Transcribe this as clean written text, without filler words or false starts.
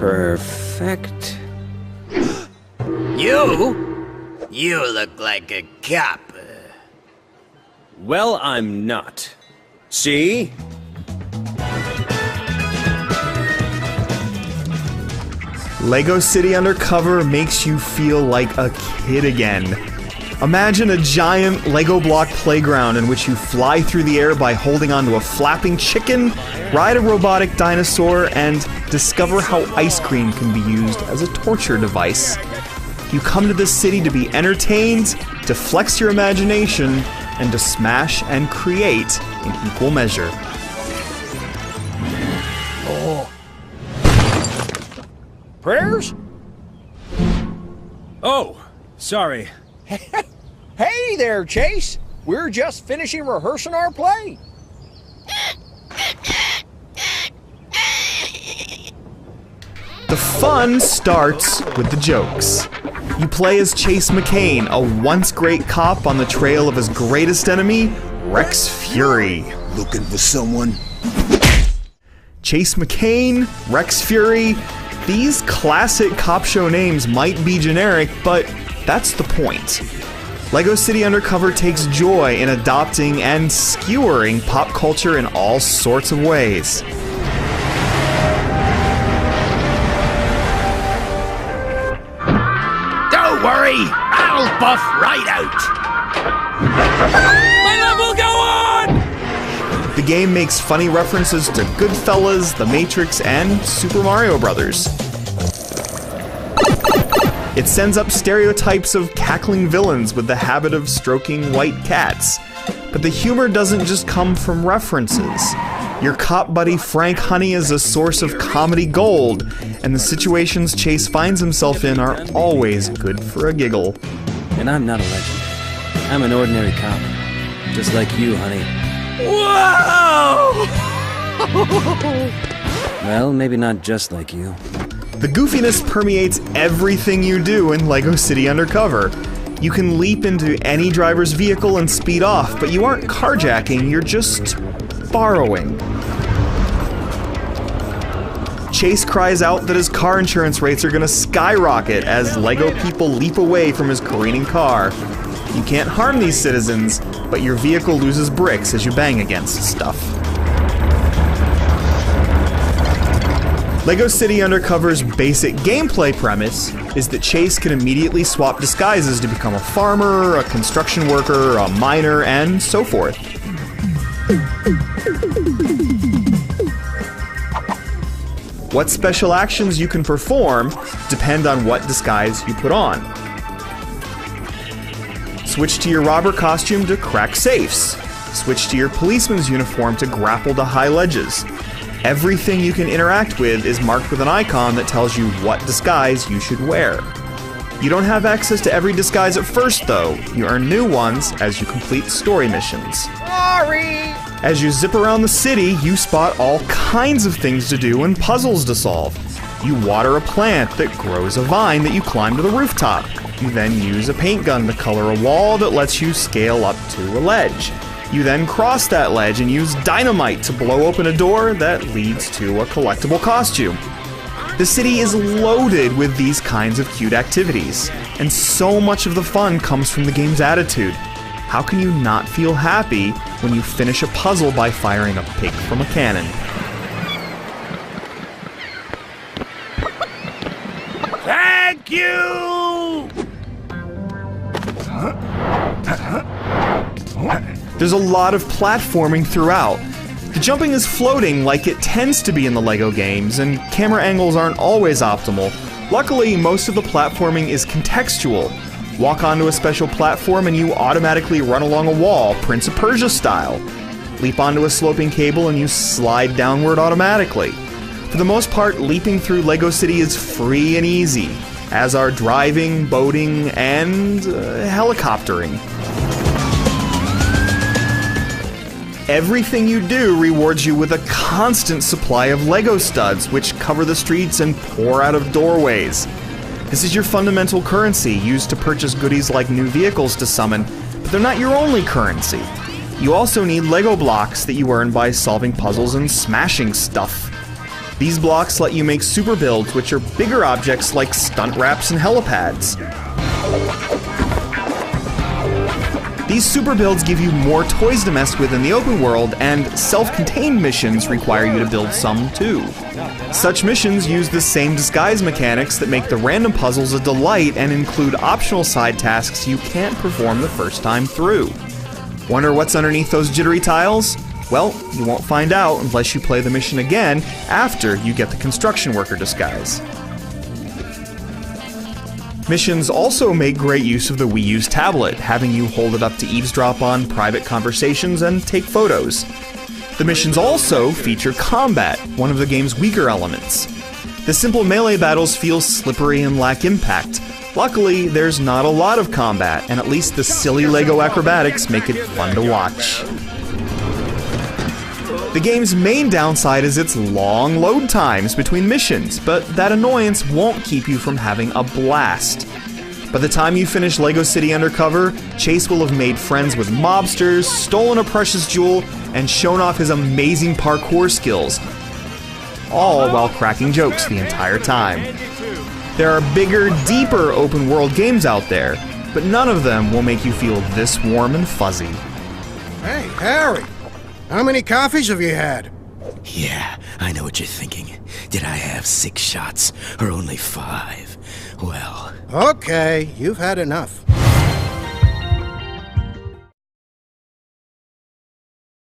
Perfect. You look like a cop. Well, I'm not. See? Lego City Undercover makes you feel like a kid again. Imagine a giant Lego block playground in which you fly through the air by holding onto a flapping chicken, ride a robotic dinosaur, and discover how ice cream can be used as a torture device. You come to this city to be entertained, to flex your imagination, and to smash and create in equal measure. Oh. Prayers? Oh, sorry. Hey there, Chase. We're just finishing rehearsing our play. The fun starts with the jokes. You play as Chase McCain, a once great cop on the trail of his greatest enemy, Rex Fury. Looking for someone? Chase McCain, Rex Fury, these classic cop show names might be generic, but that's the point. Lego City Undercover takes joy in adopting and skewering pop culture in all sorts of ways. Don't worry, I'll buff right out. My level go on! The game makes funny references to Goodfellas, The Matrix, and Super Mario Bros. It sends up stereotypes of cackling villains with the habit of stroking white cats. But the humor doesn't just come from references. Your cop buddy Frank Honey is a source of comedy gold, and the situations Chase finds himself in are always good for a giggle. And I'm not a legend. I'm an ordinary cop. Just like you, honey. Whoa! Well, maybe not just like you. The goofiness permeates everything you do in Lego City Undercover. You can leap into any driver's vehicle and speed off, but you aren't carjacking, you're just borrowing. Chase cries out that his car insurance rates are gonna skyrocket as Lego people leap away from his careening car. You can't harm these citizens, but your vehicle loses bricks as you bang against stuff. Lego City Undercover's basic gameplay premise is that Chase can immediately swap disguises to become a farmer, a construction worker, a miner, and so forth. What special actions you can perform depend on what disguise you put on. Switch to your robber costume to crack safes. Switch to your policeman's uniform to grapple to high ledges. Everything you can interact with is marked with an icon that tells you what disguise you should wear. You don't have access to every disguise at first, though. You earn new ones as you complete story missions. Sorry! As you zip around the city, you spot all kinds of things to do and puzzles to solve. You water a plant that grows a vine that you climb to the rooftop. You then use a paint gun to color a wall that lets you scale up to a ledge. You then cross that ledge and use dynamite to blow open a door that leads to a collectible costume. The city is loaded with these kinds of cute activities, and so much of the fun comes from the game's attitude. How can you not feel happy when you finish a puzzle by firing a pig from a cannon? Thank you! There's a lot of platforming throughout. The jumping is floating like it tends to be in the Lego games, and camera angles aren't always optimal. Luckily, most of the platforming is contextual. Walk onto a special platform and you automatically run along a wall, Prince of Persia style. Leap onto a sloping cable and you slide downward automatically. For the most part, leaping through Lego City is free and easy, as are driving, boating, and helicoptering. Everything you do rewards you with a constant supply of Lego studs, which cover the streets and pour out of doorways. This is your fundamental currency, used to purchase goodies like new vehicles to summon, but they're not your only currency. You also need Lego blocks that you earn by solving puzzles and smashing stuff. These blocks let you make super builds, which are bigger objects like stunt wraps and helipads. These super builds give you more toys to mess with in the open world, and self-contained missions require you to build some too. Such missions use the same disguise mechanics that make the random puzzles a delight and include optional side tasks you can't perform the first time through. Wonder what's underneath those jittery tiles? Well, you won't find out unless you play the mission again after you get the construction worker disguise. Missions also make great use of the Wii U's tablet, having you hold it up to eavesdrop on private conversations and take photos. The missions also feature combat, one of the game's weaker elements. The simple melee battles feel slippery and lack impact. Luckily, there's not a lot of combat, and at least the silly Lego acrobatics make it fun to watch. The game's main downside is its long load times between missions, but that annoyance won't keep you from having a blast. By the time you finish Lego City Undercover, Chase will have made friends with mobsters, stolen a precious jewel, and shown off his amazing parkour skills, all while cracking jokes the entire time. There are bigger, deeper open world games out there, but none of them will make you feel this warm and fuzzy. Hey, Harry! How many coffees have you had? Yeah, I know what you're thinking. Did I have 6 shots or only 5? Well... Okay, you've had enough.